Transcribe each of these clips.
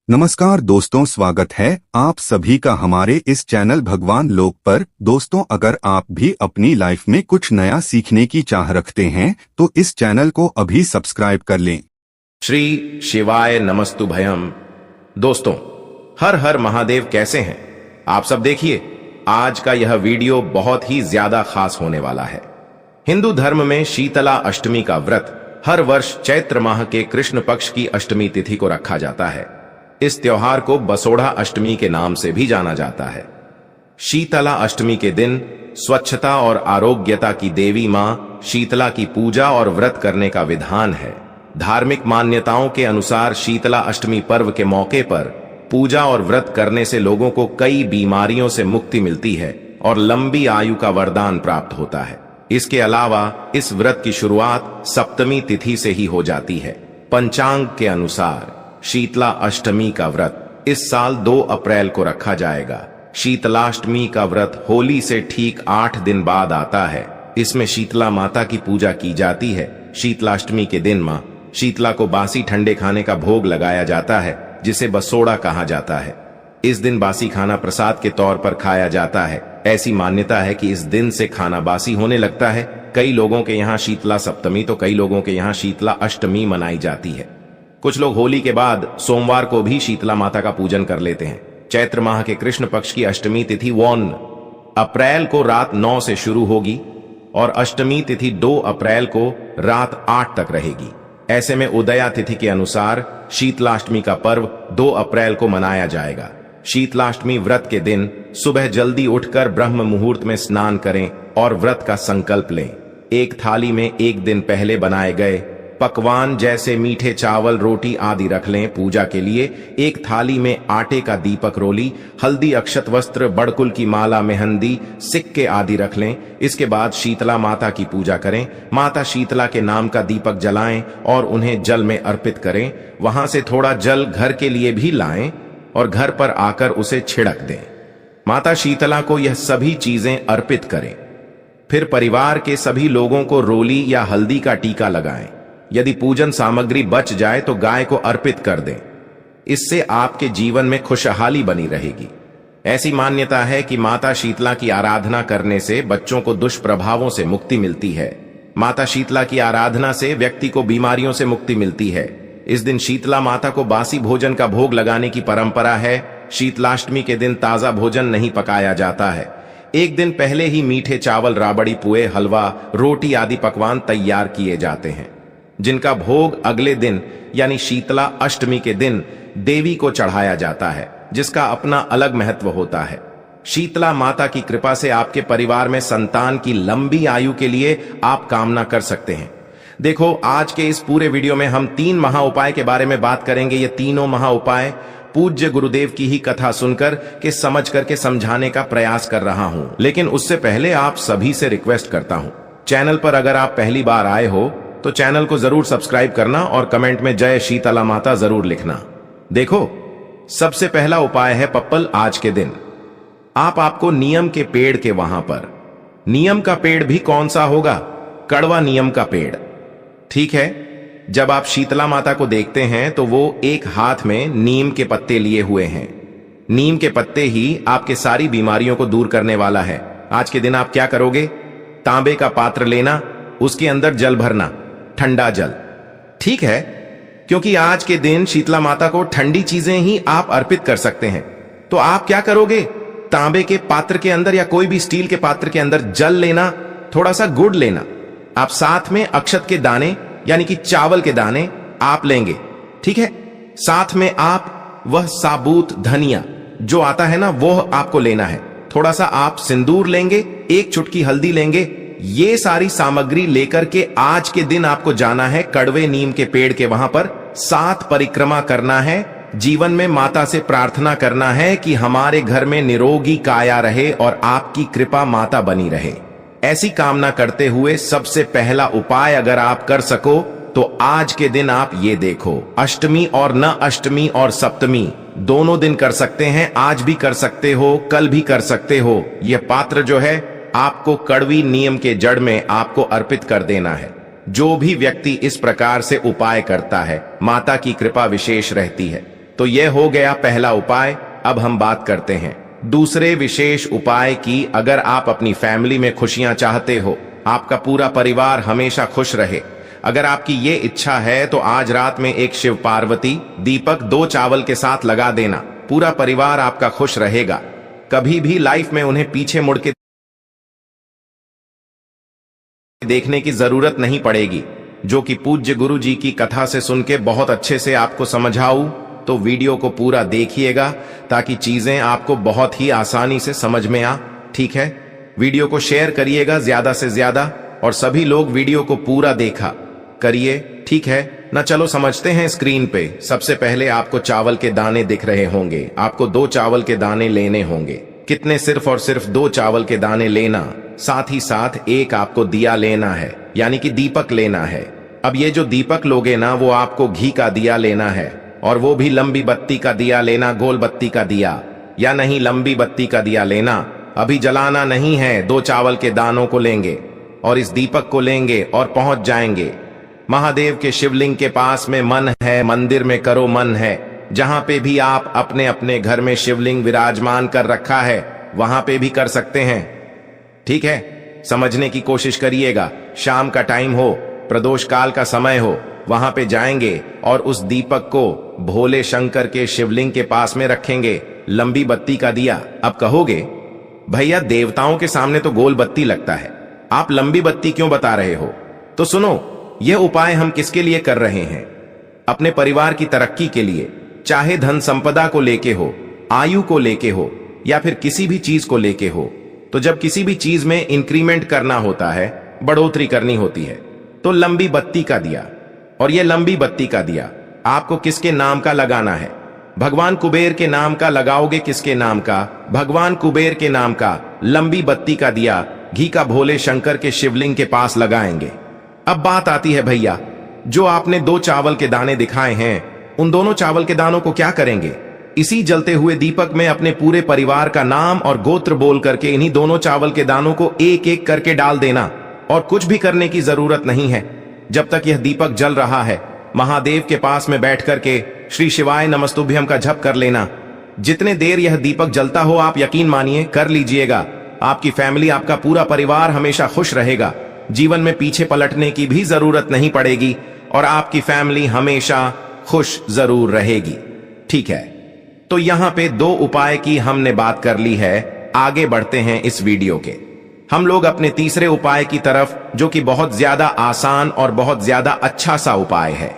नमस्कार दोस्तों, स्वागत है आप सभी का हमारे इस चैनल भगवान लोक पर। दोस्तों, अगर आप भी अपनी लाइफ में कुछ नया सीखने की चाह रखते हैं तो इस चैनल को अभी सब्सक्राइब कर लें। श्री शिवाय नमस्तु भयम। दोस्तों, हर हर महादेव। कैसे हैं आप सब? देखिए, आज का यह वीडियो बहुत ही ज्यादा खास होने वाला है। हिंदू धर्म में शीतला अष्टमी का व्रत हर वर्ष चैत्र माह के कृष्ण पक्ष की अष्टमी तिथि को रखा जाता है। इस त्योहार को बसोड़ा अष्टमी के नाम से भी जाना जाता है। शीतला अष्टमी के दिन स्वच्छता और आरोग्यता की देवी मां शीतला की पूजा और व्रत करने का विधान है। धार्मिक मान्यताओं के अनुसार शीतला अष्टमी पर्व के मौके पर पूजा और व्रत करने से लोगों को कई बीमारियों से मुक्ति मिलती है और लंबी आयु का वरदान प्राप्त होता है। इसके अलावा इस व्रत की शुरुआत सप्तमी तिथि से ही हो जाती है। पंचांग के अनुसार शीतला अष्टमी का व्रत इस साल 2 अप्रैल को रखा जाएगा। शीतलाष्टमी का व्रत होली से ठीक 8 दिन बाद आता है। इसमें शीतला माता की पूजा की जाती है। शीतलाष्टमी के दिन मां शीतला को बासी ठंडे खाने का भोग लगाया जाता है, जिसे बसोड़ा कहा जाता है। इस दिन बासी खाना प्रसाद के तौर पर खाया जाता है। ऐसी मान्यता है कि इस दिन से खाना बासी होने लगता है। कई लोगों के यहाँ शीतला सप्तमी तो कई लोगों के यहाँ शीतला अष्टमी मनाई जाती है। कुछ लोग होली के बाद सोमवार को भी शीतला माता का पूजन कर लेते हैं। चैत्र माह के कृष्ण पक्ष की अष्टमी तिथि 1 अप्रैल को रात 9 से शुरू होगी और अष्टमी तिथि 2 अप्रैल को रात 8 तक रहेगी। ऐसे में उदया तिथि के अनुसार शीतलाष्टमी का पर्व 2 अप्रैल को मनाया जाएगा। शीतलाष्टमी व्रत के दिन सुबह जल्दी उठकर ब्रह्म मुहूर्त में स्नान करें और व्रत का संकल्प लें। एक थाली में एक दिन पहले बनाए गए पकवान जैसे मीठे चावल, रोटी आदि रख लें। पूजा के लिए एक थाली में आटे का दीपक रोली, हल्दी, अक्षत वस्त्र, बड़कुल की माला, मेहंदी, सिक्के आदि रख लें। इसके बाद शीतला माता की पूजा करें। माता शीतला के नाम का दीपक जलाएं और उन्हें जल में अर्पित करें। वहां से थोड़ा जल घर के लिए भी लाएं और घर पर आकर उसे छिड़क दें। माता शीतला को यह सभी चीजें अर्पित करें। फिर परिवार के सभी लोगों को रोली या हल्दी का टीका लगाएं। यदि पूजन सामग्री बच जाए तो गाय को अर्पित कर दें। इससे आपके जीवन में खुशहाली बनी रहेगी। ऐसी मान्यता है कि माता शीतला की आराधना करने से बच्चों को दुष्प्रभावों से मुक्ति मिलती है। माता शीतला की आराधना से व्यक्ति को बीमारियों से मुक्ति मिलती है। इस दिन शीतला माता को बासी भोजन का भोग लगाने की परंपरा है। शीतलाष्टमी के दिन ताजा भोजन नहीं पकाया जाता है। एक दिन पहले ही मीठे चावल, राबड़ी, पुए, हलवा, रोटी आदि पकवान तैयार किए जाते हैं, जिनका भोग अगले दिन यानी शीतला अष्टमी के दिन देवी को चढ़ाया जाता है, जिसका अपना अलग महत्व होता है। शीतला माता की कृपा से आपके परिवार में संतान की लंबी आयु के लिए आप कामना कर सकते हैं। देखो, आज के इस पूरे वीडियो में हम 3 महा उपाय के बारे में बात करेंगे। ये तीनों महा उपाय पूज्य गुरुदेव की ही कथा सुनकर के समझ करके समझाने का प्रयास कर रहा हूं। लेकिन उससे पहले आप सभी से रिक्वेस्ट करता हूं, चैनल पर अगर आप पहली बार आए हो तो चैनल को जरूर सब्सक्राइब करना और कमेंट में जय शीतला माता जरूर लिखना। देखो, सबसे पहला उपाय है पप्पल। आज के दिन आपको नीम के पेड़ के वहां पर, नीम का पेड़ भी कौन सा होगा? कड़वा नीम का पेड़, ठीक है। जब आप शीतला माता को देखते हैं तो वो एक हाथ में नीम के पत्ते लिए हुए हैं। नीम के पत्ते ही आपके सारी बीमारियों को दूर करने वाला है। आज के दिन आप क्या करोगे? तांबे का पात्र लेना, उसके अंदर जल भरना, ठंडा जल, ठीक है, क्योंकि आज के दिन शीतला माता को ठंडी चीजें ही आप अर्पित कर सकते हैं। तो आप क्या करोगे? तांबे के पात्र के अंदर या कोई भी स्टील के पात्र के अंदर जल लेना, थोड़ा सा गुड़ लेना, आप साथ में अक्षत के दाने यानी कि चावल के दाने आप लेंगे, ठीक है। साथ में आप वह साबुत धनिया जो आता है ना, वो आपको लेना है। थोड़ा सा आप सिंदूर लेंगे, एक चुटकी हल्दी लेंगे। ये सारी सामग्री लेकर के आज के दिन आपको जाना है कड़वे नीम के पेड़ के वहां पर। 7 परिक्रमा करना है। जीवन में माता से प्रार्थना करना है कि हमारे घर में निरोगी काया रहे और आपकी कृपा माता बनी रहे। ऐसी कामना करते हुए सबसे पहला उपाय अगर आप कर सको तो आज के दिन आप ये देखो, अष्टमी और न अष्टमी और सप्तमी दोनों दिन कर सकते हैं। आज भी कर सकते हो, कल भी कर सकते हो। यह पात्र जो है आपको कड़वी नीम के जड़ में आपको अर्पित कर देना है। जो भी व्यक्ति इस प्रकार से उपाय करता है, माता की कृपा विशेष रहती है। तो यह हो गया पहला उपाय। अब हम बात करते हैं दूसरे विशेष उपाय की। अगर आप अपनी फैमिली में खुशियां चाहते हो, आपका पूरा परिवार हमेशा खुश रहे, अगर आपकी ये इच्छा है तो आज रात में एक शिव पार्वती दीपक 2 चावल के साथ लगा देना। पूरा परिवार आपका खुश रहेगा। कभी भी लाइफ में उन्हें पीछे मुड़ के देखने की जरूरत नहीं पड़ेगी, जो कि पूज्य गुरु जी की कथा से सुन के बहुत अच्छे से आपको समझाऊं। तो वीडियो को पूरा देखिएगा ताकि चीजें आपको बहुत ही आसानी से समझ में आ। ठीक है, वीडियो को शेयर करिएगा ज्यादा से ज्यादा और सभी लोग वीडियो को पूरा देखा करिए। ठीक है ना, चलो समझते हैं। स्क्रीन पे सबसे पहले आपको चावल के दाने दिख रहे होंगे। आपको 2 चावल के दाने लेने होंगे। कितने? सिर्फ और सिर्फ 2 चावल के दाने लेना। साथ ही साथ एक आपको दिया लेना है, यानी कि दीपक लेना है। अब ये जो दीपक लोगे ना, वो आपको घी का दिया लेना है, और वो भी लंबी बत्ती का दिया लेना। गोल बत्ती का दिया या नहीं, लंबी बत्ती का दिया लेना। अभी जलाना नहीं है। 2 चावल के दानों को लेंगे और इस दीपक को लेंगे और पहुंच जाएंगे महादेव के शिवलिंग के पास में। मन है, मंदिर में करो मन है। जहां पे भी आप अपने अपने घर में शिवलिंग विराजमान कर रखा है, वहां पे भी कर सकते हैं। ठीक है, समझने की कोशिश करिएगा। शाम का टाइम हो, प्रदोष काल का समय हो, वहां पे जाएंगे और उस दीपक को भोले शंकर के शिवलिंग के पास में रखेंगे, लंबी बत्ती का दिया। अब कहोगे भैया देवताओं के सामने तो गोल बत्ती लगता है, आप लंबी बत्ती क्यों बता रहे हो? तो सुनो, यह उपाय हम किसके लिए कर रहे हैं? अपने परिवार की तरक्की के लिए। चाहे धन संपदा को लेके हो, आयु को लेके हो, या फिर किसी भी चीज को लेके हो। तो जब किसी भी चीज में इंक्रीमेंट करना होता है, बढ़ोतरी करनी होती है, तो लंबी बत्ती का दिया। और यह लंबी बत्ती का दिया आपको किसके नाम का लगाना है? भगवान कुबेर के नाम का लगाओगे। किसके नाम का? भगवान कुबेर के नाम का लंबी बत्ती का दिया घी का भोले शंकर के शिवलिंग के पास लगाएंगे। अब बात आती है भैया, जो आपने 2 चावल के दाने दिखाए हैं, उन दोनों चावल के दानों को क्या करेंगे? इसी जलते हुए दीपक में अपने पूरे परिवार का नाम और गोत्र बोल करके इन्हीं दोनों चावल के दानों को एक एक करके डाल देना, और कुछ भी करने की जरूरत नहीं है। जब तक यह दीपक जल रहा है, महादेव के पास में बैठ करके श्री शिवाय नमस्तुभ्यम का जप कर लेना। जितने देर यह दीपक जलता हो, आप यकीन मानिए कर लीजिएगा, आपकी फैमिली, आपका पूरा परिवार हमेशा खुश रहेगा। जीवन में पीछे पलटने की भी जरूरत नहीं पड़ेगी और आपकी फैमिली हमेशा खुश जरूर रहेगी। ठीक है, तो यहां पे 2 उपाय की हमने बात कर ली है। आगे बढ़ते हैं इस वीडियो के। हम लोग अपने तीसरे उपाय की तरफ, जो कि बहुत ज्यादा आसान और बहुत ज्यादा अच्छा सा उपाय है।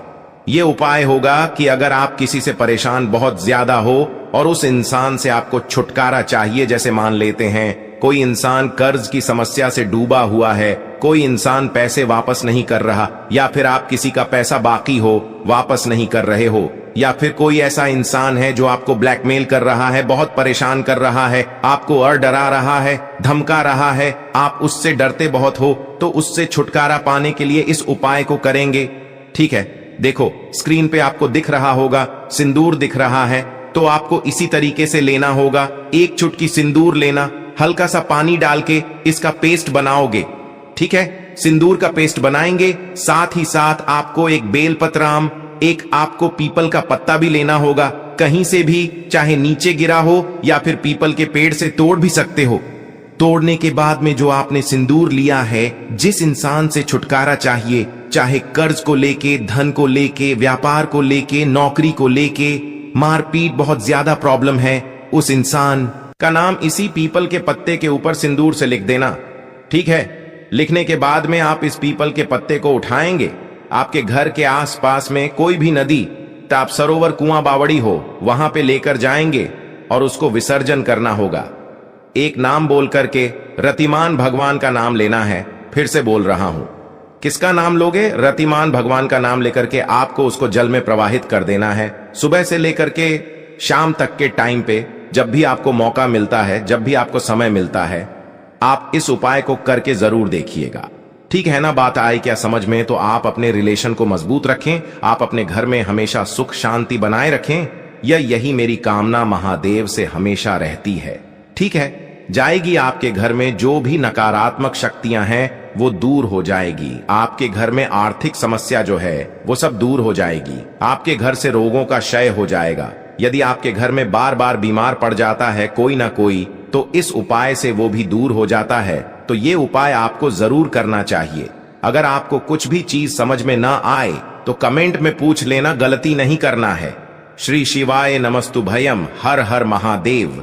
यह उपाय होगा कि अगर आप किसी से परेशान बहुत ज्यादा हो और उस इंसान से आपको छुटकारा चाहिए, जैसे मान लेते हैं कोई इंसान कर्ज की समस्या से डूबा हुआ है, कोई इंसान पैसे वापस नहीं कर रहा, या फिर आप किसी का पैसा बाकी हो, वापस नहीं कर रहे हो, या फिर कोई ऐसा इंसान है जो आपको ब्लैकमेल कर रहा है, बहुत परेशान कर रहा है, आपको और डरा रहा है, धमका रहा है, आप उससे डरते बहुत हो, तो उससे छुटकारा पाने के लिए इस उपाय को करेंगे। ठीक है, देखो स्क्रीन पे आपको दिख रहा होगा, सिंदूर दिख रहा है, तो आपको इसी तरीके से लेना होगा। 1 चुटकी सिंदूर लेना, हल्का सा पानी डाल के इसका पेस्ट बनाओगे। ठीक है, सिंदूर का पेस्ट बनाएंगे। साथ ही साथ आपको एक बेलपत्राम, एक आपको पीपल का पत्ता भी लेना होगा, कहीं से भी, चाहे नीचे गिरा हो या फिर पीपल के पेड़ से तोड़ भी सकते हो। तोड़ने के बाद में जो आपने सिंदूर लिया है, जिस इंसान से छुटकारा चाहिए, चाहे कर्ज को लेके, धन को लेके, व्यापार को लेके, नौकरी को लेके, मारपीट, बहुत ज्यादा प्रॉब्लम है, उस इंसान का नाम इसी पीपल के पत्ते के ऊपर सिंदूर से लिख देना। ठीक है, लिखने के बाद में आप इस पीपल के पत्ते को उठाएंगे। आपके घर के आसपास में कोई भी नदी, ताप सरोवर, कुआं, बावड़ी हो, वहां पे लेकर जाएंगे और उसको विसर्जन करना होगा। एक नाम बोल करके, रतिमान भगवान का नाम लेना है। फिर से बोल रहा हूं, किसका नाम लोगे? रतिमान भगवान का नाम लेकर के आपको उसको जल में प्रवाहित कर देना है। सुबह से लेकर के शाम तक के टाइम पे, जब भी आपको मौका मिलता है, जब भी आपको समय मिलता है, आप इस उपाय को करके जरूर देखिएगा। ठीक है ना? बात आई क्या समझ में? तो आप अपने रिलेशन को मजबूत रखें, आप अपने घर में हमेशा सुख शांति बनाए रखें। यही मेरी कामना महादेव से हमेशा रहती है। ठीक है, जाएगी आपके घर में जो भी नकारात्मक शक्तियां हैं वो दूर हो जाएगी। आपके घर में आर्थिक समस्या जो है वो सब दूर हो जाएगी। आपके घर से रोगों का क्षय हो जाएगा। यदि आपके घर में बार बार बीमार पड़ जाता है कोई ना कोई, तो इस उपाय से वो भी दूर हो जाता है। तो ये उपाय आपको जरूर करना चाहिए। अगर आपको कुछ भी चीज समझ में ना आए तो कमेंट में पूछ लेना, गलती नहीं करना है। श्री शिवाय नमस्तु भयम। हर हर महादेव।